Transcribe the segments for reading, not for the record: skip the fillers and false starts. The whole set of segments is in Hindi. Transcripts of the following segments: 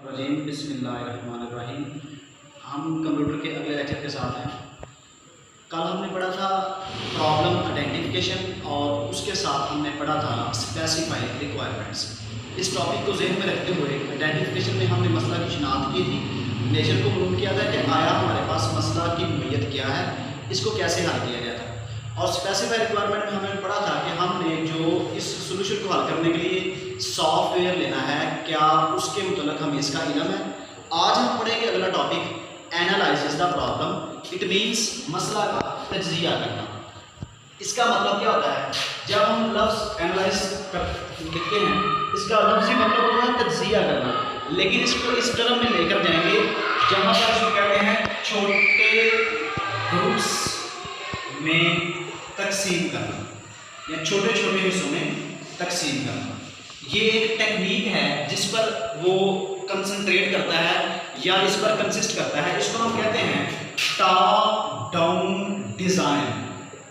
रजीम बिस्मिल्लाहिर्रहमानिर्रहीम। हम कंप्यूटर के अगले लेक्चर के साथ हैं। कल हमने पढ़ा था प्रॉब्लम आइडेंटिफिकेशन और उसके साथ हमने पढ़ा था स्पेसिफाई रिक्वायरमेंट्स। इस टॉपिक को जहन में रखते हुए आइडेंटिफिकेशन में हमने मसला की शिनाख्त की थी, नेचर को मालूम किया था कि आया हमारे पास मसला की नोयत क्या है, इसको कैसे हल किया गया था। और स्पेसिफाई रिक्वायरमेंट में हमने पढ़ा था कि हमने जो इस सोल्यूशन को हल करने के लिए सॉफ्टवेयर लेना है, क्या उसके मुतल्लिक़ हमें इसका इल्म है। आज हम पढ़ेंगे अगला topic analysis the problem. It means मसला का तज्जिया करना। इसका मतलब क्या होता है? जब हम लफ्ज़ एनालाइज लिखते हैं, इसका लफ्ज़ी मतलब होता है तज्जिया करना, लेकिन इसको इस टर्म में लेकर जाएंगे जहाँ पर इसको कहते हैं छोटे ग्रुप्स में तकसीम करना या छोटे छोटे हिस्सों में तकसीम करना। ये एक टेक्निक है जिस पर वो कंसंट्रेट करता है या इस पर कंसिस्ट करता है। इसको हम कहते हैं top down design.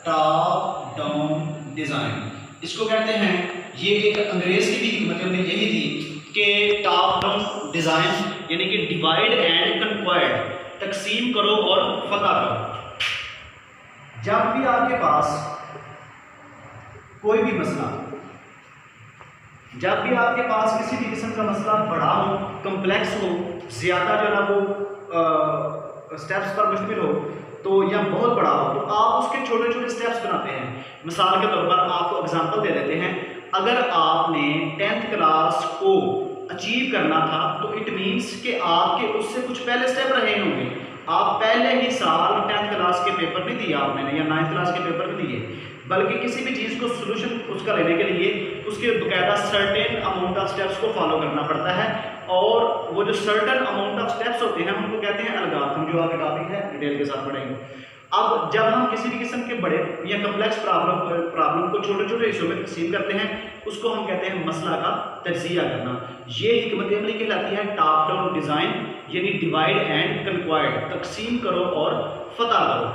Top down design इसको कहते हैं। ये एक अंग्रेज की भी मतलब यही थी कि टॉप डाउन डिज़ाइन यानी कि डिवाइड एंड कन्क्वायर, तकसीम करो और फतह करो। जब भी आपके पास कोई भी मसला, जब भी आपके पास किसी भी किस्म का मसला बड़ा हो, कम्प्लेक्स हो, ज़्यादा जो है ना वो स्टेप्स पर मुश्किल हो तो या बहुत बड़ा हो, तो आप उसके छोटे छोटे स्टेप्स बनाते हैं। मिसाल के तौर पर आपको एग्जांपल दे देते हैं। अगर आपने 10th क्लास को अचीव करना था तो इट मीन्स कि आपके उससे कुछ पहले स्टेप रहे होंगे। आप पहले ही साल 10th क्लास के पेपर नहीं दिए आपने या 9th क्लास के पेपर नहीं दिए, बल्कि किसी भी चीज़ को सोल्यूशन उसका लेने के लिए उसके बकायदा सर्टेन अमाउंट ऑफ स्टेप्स को फॉलो करना पड़ता है। और वो जो सर्टेन अमाउंट ऑफ स्टेप्स होते हैं उनको कहते हैं अलगारिथम, जो आपका टॉपिक है डिटेल के साथ पढ़ेंगे। अब जब हम किसी भी किस्म के बड़े या कम्प्लेक्स प्रॉब्लम को छोटे छोटे हिस्सों में तकसीम करते हैं, उसको हम कहते हैं मसला का तज्जिया करना। ये हिकमत अमली कहलाती है टॉप डाउन डिज़ाइन, यानी डिवाइड एंड कन्क्वायर, तकसीम करो और फतह करो।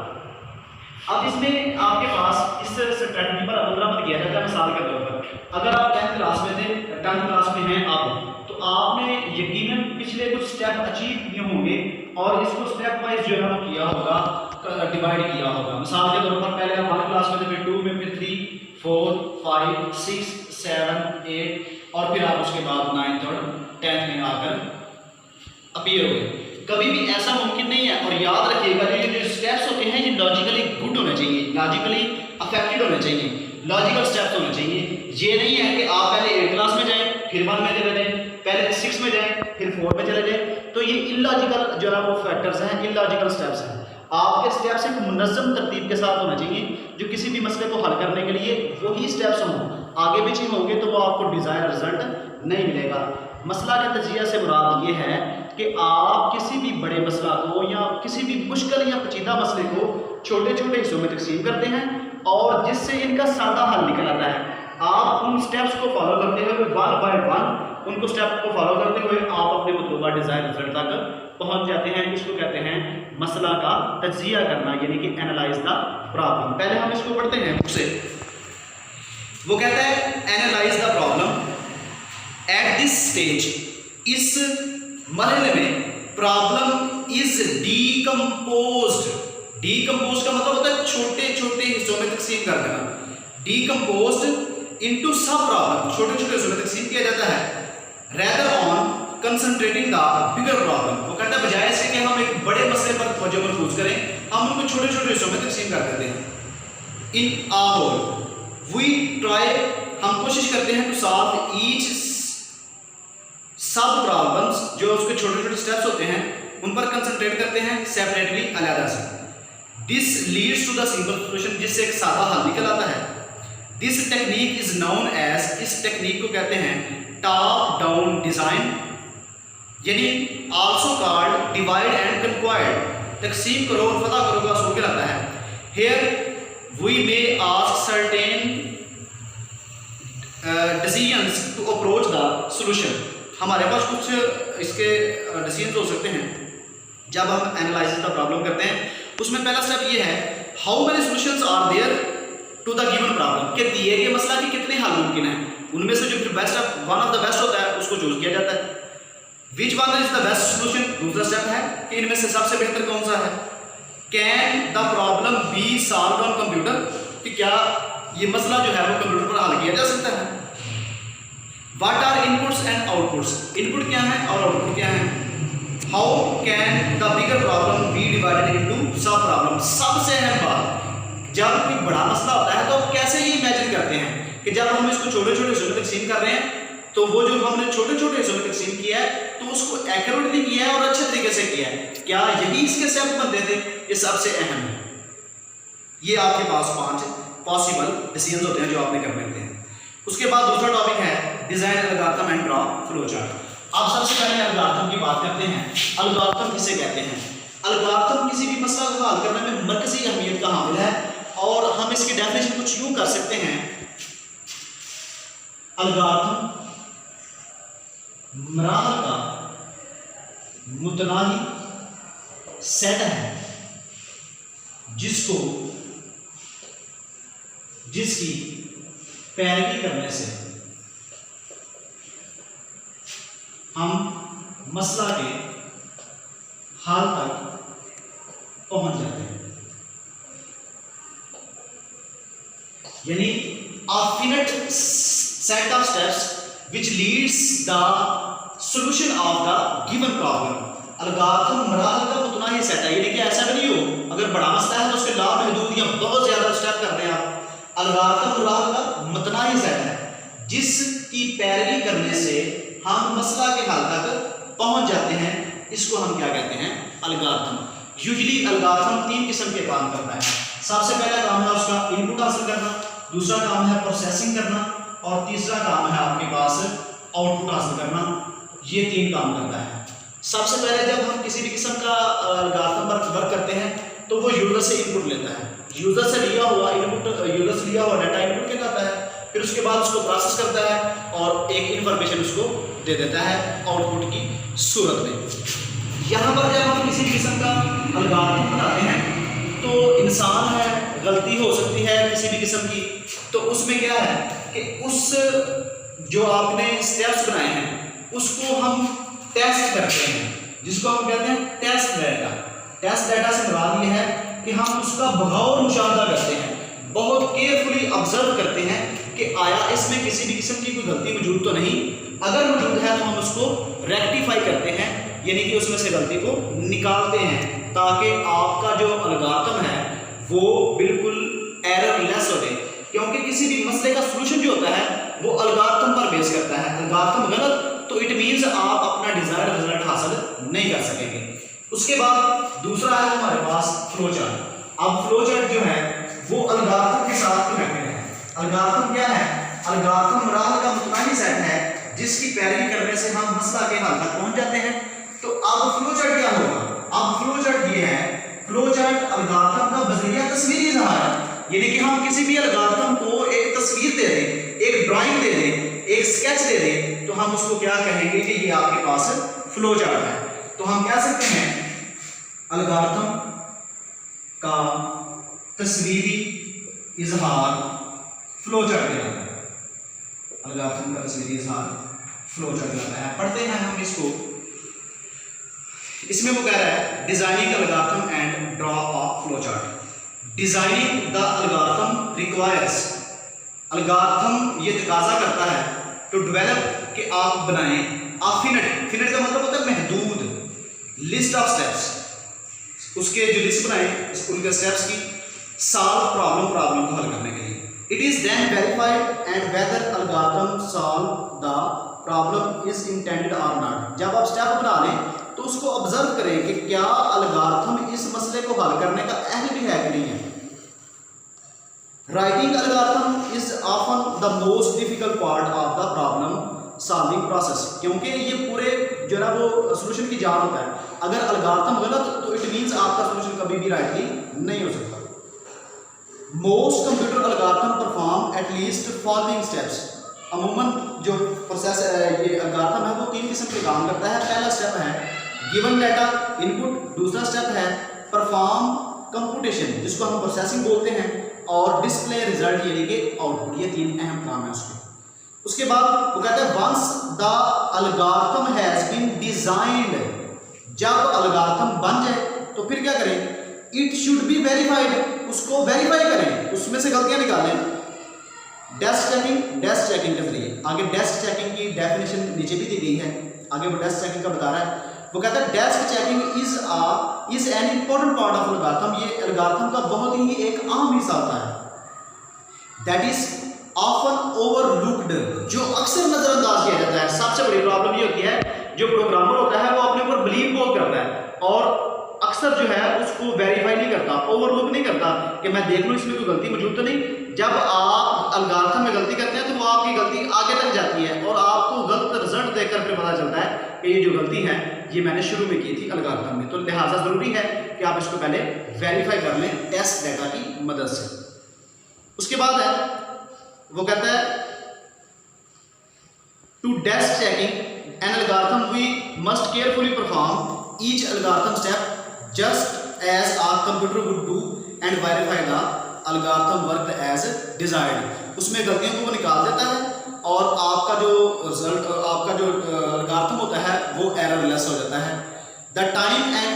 अब इसमें आपके पास इस स्ट्रैटेजी पर अमल दरामद किया जाता है। मिसाल के तौर पर अगर आप 10th क्लास में थे, 10th क्लास में हैं आप, तो आपने यकीनन पिछले कुछ स्टेप अचीव किए होंगे और इसको स्टेप वाइज जो है वो किया होगा, डिवाइड किया होगा। मिसाल के तौर पर पहले आप 1 क्लास में थे, फिर 2 में, फिर 3, 4, 5, 6, 7, 8 और फिर आप उसके बाद 9th और 10th में आकर अपीयर हुए। कभी भी ऐसा मुमकिन नहीं है। और याद रखिएगा ये जो स्टेप्स होते हैं ये लॉजिकली गुड होने चाहिए, लॉजिकली अफेक्टेड होने चाहिए, लॉजिकल स्टेप्स होने चाहिए। ये नहीं है कि आप पहले 8 क्लास में जाएं, फिर 1 में चले जाएं, पहले 6 में जाएं, फिर 4 में चले जाएं, तो ये इलॉजिकल जो है वो फैक्टर्स हैं, इलॉजिकल स्टेप्स हैं। आपके स्टेप्स एक मुनज़्ज़म तरतीब के साथ होना चाहिए, जो किसी भी मसले को हल करने के लिए वही स्टेप्स हों। आगे पीछे होंगे तो वो आपको डिज़ायर रिजल्ट नहीं मिलेगा। मसला के तजिया से मुराद ये है कि आप किसी भी बड़े मसला को या किसी भी मुश्किल या पेचीदा मसले को छोटे छोटे हिस्सों में तकसीम करते हैं और जिससे इनका सादा हल निकल आता है। आप उन स्टेप्स को फॉलो करते हुए 1 बाय 1 उनको स्टेप को फॉलो करते हुए आप अपने मतलूबा डिज़ायर रिजल्ट तक पहुंच जाते हैं। इसको कहते हैं मसला का तज्जिया करना, यानी कि एनालाइज द प्रॉब्लम। पहले हम इसको पढ़ते हैं बुक से। वो कहता है analyse the problem at this stage. इस मरहले में प्रॉब्लम इज डीकम्पोज्ड। डीकम्पोज का मतलब होता है छोटे छोटे हिस्सों में तकसीम कर देना। डीकम्पोज्ड इनटू सब प्रॉब्लम, छोटे छोटे हिस्सों में तकसीम किया जाता है। Rather on concentrating the bigger problem. वो कहता है बजाय इसके कि हम एक बड़े मसले पर तवज्जो मरकूज करें, हम उनको छोटे छोटे हिस्सों में तकसीम कर देते हैं। इन आ होल वी ट्राई, हम कोशिश करते हैं टू सॉल्व ईच सब प्रॉब्लम्स, जो उसके छोटे छोटे स्टेप्स होते हैं उन पर कंसंट्रेट करते हैं सेपरेटली, अलग से। This leads to the simple solution, जिससे एक सादा हल निकल आता है। This technique is known as, इस टेक्निक को कहते हैं टॉप डाउन डिजाइन, यानी also called divide and conquer, तकसीम करो और फतह करो का असूल कहलाता है। Here we may ask certain decisions to approach the solution. हमारे पास कुछ इसके डिसीजंस हो सकते हैं जब हम एनालाइसिस द प्रॉब्लम करते हैं। उसमें पहला स्टेप ये है, how many solutions are there to the given problem, कि दिए गए मसला के कितने हल मुमकिन हैं। उनमें से जो best one of the best होता है उसको चूज किया जाता है। Which one is the best solution, दूसरा स्टेप है कि इनमें से सबसे बेहतर कौन सा है। Can the problem be solve on computer, कि क्या ये मसला जो है वो कंप्यूटर पर हल किया जा सकता है। What are inputs and outputs, input क्या है और आउटपुट क्या है। How can the bigger problem be divided into sub problem, सबसे अहम बात, जब कोई बड़ा मसला होता है तो कैसे ये इमेजिन करते हैं कि जब हम इसको छोटे छोटे हिस्सों में तकसीम कर रहे हैं तो वो जो हमने छोटे छोटे हिस्सों में तकसीम किया है तो उसको एक्यूरेटली किया है और अच्छे तरीके से किया है, क्या यही इसके स्टेप बनते थे, ये सबसे अहम है। ये आपके पास 5 पॉसिबल डिसीजंस होते हैं जो आपने करने होते हैं। उसके बाद दूसरा टॉपिक है design algorithm and draw flow chart. अब सबसे पहले एल्गोरिथम की बात करते हैं। एल्गोरिथम किसे कहते हैं। एल्गोरिथम किसी भी मसला को हल करने में मरकजी अहमियत का हामिल है और हम इसकी डेफिनेशन कुछ यूं कर सकते हैं। एल्गोरिथम मराहल का मुतनाही सेट है जिसकी पैरवी करने से हम मसला के हल तक पहुंच जाते हैं। यानी a finite set of steps which leads the solution of the given problem। अलगाथम मराहल का उतना ही सेट है, यानी कि ऐसा भी नहीं हो अगर बड़ा मसला है तो उसके लामहदूद या बहुत ज्यादा स्टेप कर रहे हैं आप। अलगाथम मराहल का उतना ही सेट है जिसकी पैरवी करने से हम मसला के हल तक पहुंच जाते हैं। इसको हम क्या कहते हैं, अलगाथम। यूजुअली अलगाथम 3 किस्म के काम करता है। सबसे पहला काम है उसका इनपुट हासिल करना, दूसरा काम है प्रोसेसिंग करना और तीसरा काम है आपके पास आउटपुट हासिल करना। ये 3 काम करता है। सबसे पहले जब हम किसी भी किस्म का एल्गोरिथम पर वर्क करते हैं तो वो यूजर से इनपुट लेता है, यूजर से लिया हुआ इनपुट, यूजर से लिया हुआ डाटा इनपुट कहलाता है। फिर उसके बाद उसको प्रोसेस करता है और एक इंफॉर्मेशन उसको दे देता है आउटपुट की सूरत में। यहाँ पर जब हम किसी किस्म का एल्गोरिथम बनाते हैं तो इंसान है, गलती हो सकती है किसी भी किस्म की, तो उसमें क्या है कि उस जो आपने स्टेप्स बनाए हैं उसको हम टेस्ट करते हैं, जिसको हम कहते हैं टेस्ट डाटा। टेस्ट डाटा से मुराद ये है कि हम उसका बगौर मुशाहदा करते हैं, बहुत केयरफुली ऑब्जर्व करते हैं कि आया इसमें किसी भी किस्म की कोई गलती मौजूद तो नहीं। अगर मौजूद है तो हम उसको रेक्टिफाई करते हैं, यानी कि उसमें से गलती को निकालते हैं ताकि आपका जो एल्गोरिथम है वो बिल्कुल एरर लेस हो जाए। क्योंकि किसी भी मसले का सलूशन जो होता है वो एल्गोरिथम पर बेस करता है। एल्गोरिथम गलत तो इट मीन्स आप अपना डिजायर्ड रिजल्ट हासिल नहीं कर सकेंगे। उसके बाद दूसरा है हमारे पास फ्लो चार्ट। अब फ्लो चार्ट जो है वो एल्गोरिथम के साथ कनेक्टेड है। एल्गोरिथम क्या है, एल्गोरिथम मराहल का मुतनाही सेट है जिसकी पैरवी करने से हम मसला के हल तक पहुंच जाते हैं। तो अब फ्लो चार्ट क्या होगा, अब फ्लो चार्ट ये है, फ्लो चार्ट एल्गोरिथम का बज़रिया तस्वीरी इज़हार है। यानी कि हम किसी भी एल्गोरिथम को एक तस्वीर दे दें, एक ड्राइंग दे दें, एक स्केच दे दें, तो हम उसको क्या कहेंगे कि ये आपके पास फ्लो चार्ट है। तो हम कह सकते हैं एल्गोरिथम का तस्वीरी इजहार फ्लो चार्ट कहलाता है। एल्गोरिथम का तस्वीरी इजहार फ्लो चार्ट कहलाता है। पढ़ते हैं हम इसको। इसमें वो कह रहा है designing algorithm and draw a flow chart. Designing the algorithm requires, algorithm ये तकाजा करता है टू डेवलप कि आप बनाएं फिनिट, फिनिट का मतलब होता है महदूद, लिस्ट ऑफ स्टेप्स, उसके जो लिस्ट बनाए उनके स्टेप्स की, सॉल्व प्रॉब्लम को हल करने के लिए। It is then verified and whether algorithm solve the problem is intended और नॉट। जब आप स्टेप बना लें तो उसको ऑब्जर्व करें कि क्या एल्गोरिथम इस मसले को हल करने का अहल भी है कि नहीं है। Writing algorithm is often the most difficult part of the problem solving process, क्योंकि ये पूरे जो है वो सोल्यूशन की जान होता है। अगर एल्गोरिथम गलत तो इट मीन्स आपका सोल्यूशन कभी भी राइटली नहीं हो सकता। Most computer algorithm perform at least following steps. अमूमन जो प्रोसेस ये एल्गोरिथम है वो 3 किस्म के काम करता है। पहला स्टेप है गिवन डाटा इनपुट, दूसरा स्टेप है परफॉर्म कंप्यूटेशन जिसको हम प्रोसेसिंग बोलते हैं, और डिस्प्ले रिजल्ट यानी कि आउटपुट। ये 3 अहम काम है उसके। उसके बाद वो कहते हैं once the algorithm has been designed, जब अलगार्थम बन जाए तो फिर क्या करें, इट शुड बी वेरीफाइड, उसको वेरीफाई करें, उसमें से गलतियां निकालें। डेस्क चेकिंग के जरिए, आगे डेस्क चेकिंग की डेफिनेशन नीचे भी दी गई है, आगे वो डेस्क चेकिंग का बता रहा है। वो कहता है desk checking is an important part of algorithm, ये एल्गोरिथम का बहुत ही एक अहम हिस्सा होता है। दैट इज ऑफन ओवरलुक्ड, जो अक्सर नजरअंदाज किया जाता है। सबसे बड़ी प्रॉब्लम ये होती है, जो प्रोग्रामर होता है वो अपने ऊपर बिलीव बहुत करता है और अक्सर जो है उसको वेरीफाई नहीं करता, ओवरलुक नहीं करता कि मैं देख लूं इसमें कोई गलती मौजूद तो नहीं। जब आप एल्गोरिथम में गलती करते हैं तो वो आपकी गलती आगे तक जाती है और आपको गलत रिजल्ट देखकर फिर पता चलता है कि ये जो गलती है ये मैंने शुरू में की थी एल्गोरिथम में। तो लिहाजा जरूरी है कि आप इसको पहले वेरीफाई कर लें टेस्ट डेटा की मदद से। उसके बाद है वो कहता है to desk checking an algorithm we must carefully perform each algorithm step just as our computer would do and verify the algorithm worked as desired। उसमें गलतियों को वो निकाल देता है और आपका जो रिजल्ट, आपका जो algorithm होता है वो एररलेस हो जाता है। The time and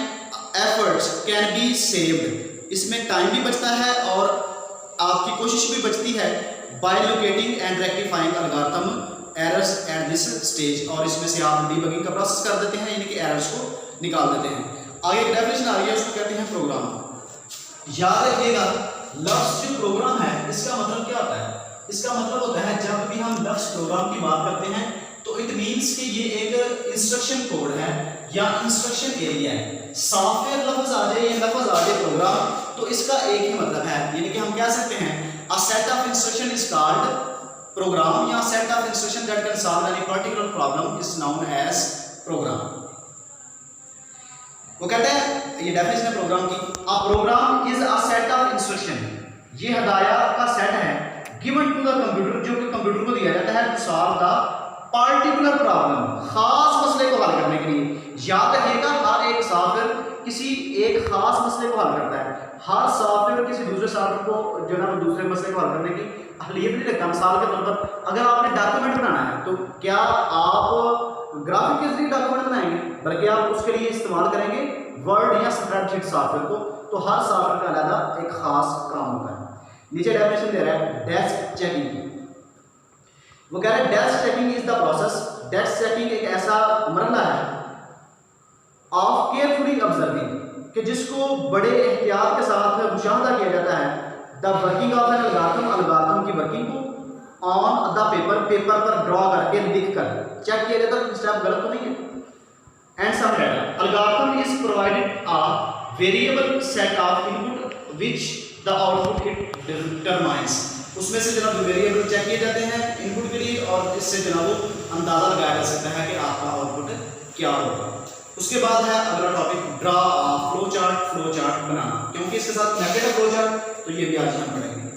efforts can be saved, इसमें टाइम भी बचता है और आपकी कोशिश भी बचती है by locating and rectifying algorithm errors at this stage, और इसमें से आप डीबगिंग का प्रोसेस कर देते हैं, यानी कि एरर्स को निकाल देते हैं। आगे एक डेफिनेशन आ रही है, उसको कहते हैं प्रोग्राम। याद रखिएगा लफ्ज़ जो प्रोग्राम है इसका मतलब क्या होता है, इसका मतलब होता है जब भी हम लफ्ज़ प्रोग्राम की बात करते हैं तो इट मीन्स कि ये एक इंस्ट्रक्शन कोड है या इंस्ट्रक्शन एरिया है। सॉफ्टवेयर लफ्ज़ आ जाए या लफ्ज़ आ जाए प्रोग्राम, तो इसका एक ही मतलब है, यानी कि हम कह सकते हैं a set of instruction is called program, या set of instruction that can solve any particular problem is known as program. वो कहते हैं ये डेफिनेशन है प्रोग्राम की, a program is a set of instruction, ये हदायत का सेट है गिवन टू द कंप्यूटर, जो कि कंप्यूटर को दिया जाता है to solve the particular problem, खास मसले को हल करने के लिए। याद रखिएगा हर एक सॉफ्टवेयर किसी एक खास मसले को हल करता है, हर सॉफ्टवेयर किसी दूसरे सॉफ्टवेयर को जो है दूसरे मसले को हल करने की अहलियत नहीं रखता। मिसाल के तौर पर अगर आपने डॉक्यूमेंट बनाना है तो क्या आप ग्राफिक के जरिए डॉक्यूमेंट बनाएंगे, बल्कि आप उसके लिए इस्तेमाल करेंगे वर्ड या स्प्रेडशीट सॉफ्टवेयर को। तो हर सॉफ्टवेयर का अलग एक खास काम होता है। नीचे डेफिनेशन दे रहा है डेस्क चेकिंग की, वो कह रहे हैं desk checking is the process, desk checking एक ऐसा मरहला है ऑफ केयरफुली ऑब्जर्विंग, कि जिसको बड़े एहतियात के साथ मुशाहदा किया जाता है the working of an algorithm, algorithm की वर्किंग को ऑन द पेपर, पेपर पर ड्रॉ करके लिख कर चेक किया जाता है स्टेप गलत तो नहीं है। And some data algorithm is provided a variable set of input which the output it determines, उसमें से जनाब वेरिएबल चेक किए जाते हैं इनपुट के लिए और इससे जनाब अंदाजा लगाया जा सकता है कि आपका आउटपुट क्या होगा। उसके बाद है अगला टॉपिक ड्रा फ्लो चार्ट बनाना, क्योंकि इसके साथ कनेक्टेड है फ्लो चार्ट, तो ये भी आज हम पढ़ेंगे।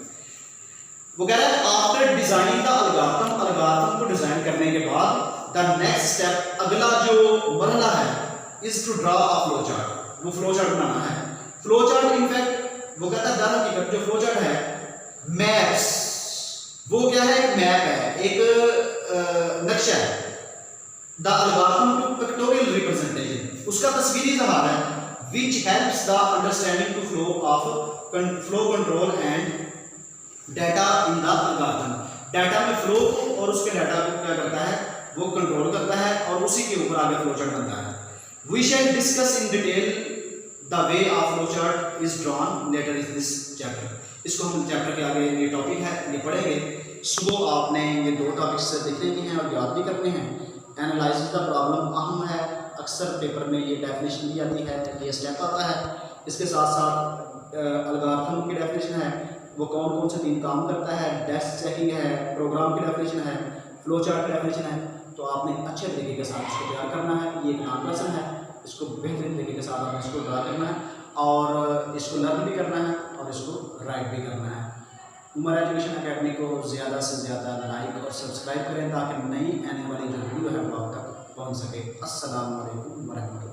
वो कह रहा है after designing the algorithm, algorithm को डिजाइन करने के बाद द नेक्स्ट स्टेप, अगला जो मरहला है is to draw a flow chart, वो फ्लो चार्ट बनाना है। फ्लो चार्ट इनफैक्ट वो कहता है दर हकीकत जो फ्लो चार्ट है मैप्स, वो क्या है, एक मैप है, एक नक्शा है। The algorithm to pictorial representation, उसका तस्वीरी इज़हार है which helps the understanding to flow of flow control and data in the algorithm, data में फ्लो को और उसके डाटा को क्या करता है वो कंट्रोल करता है और उसी के ऊपर आगे फ्लो चार्ट बनता है। We shall discuss in detail the way of flow chart is drawn later in this chapter, इसको हम चैप्टर के आगे ये टॉपिक है ये पढ़ेंगे। सुबह आपने ये दो टॉपिक्स लिखने भी हैं और याद भी करने हैं। एनालाइज द प्रॉब्लम अहम है, अक्सर पेपर में ये डेफिनेशन भी आती है, ये स्टेप आता है। इसके साथ साथ एल्गोरिथम की डेफिनेशन है, वो कौन कौन से तीन काम करता है, डेस्क चेकिंग है, प्रोग्राम की डेफिनेशन है, फ्लो चार्ट की डेफिनेशन है। तो आपने अच्छे तरीके के साथ इसको तैयार करना है। ये एक लॉन्ग लेसन है, इसको बेहतरीन तरीके के साथ आपने इसको ड्रा करना है और इसको लर्न भी करना है और इसको राइट भी करना है। उमर एजुकेशन अकेडमी को ज़्यादा से ज़्यादा लाइक और सब्सक्राइब करें ताकि नई आने वाली जो वीडियो है वो आप तक पहुँच सके। अस्सलाम वालेकुम वरहमतुल्लाह।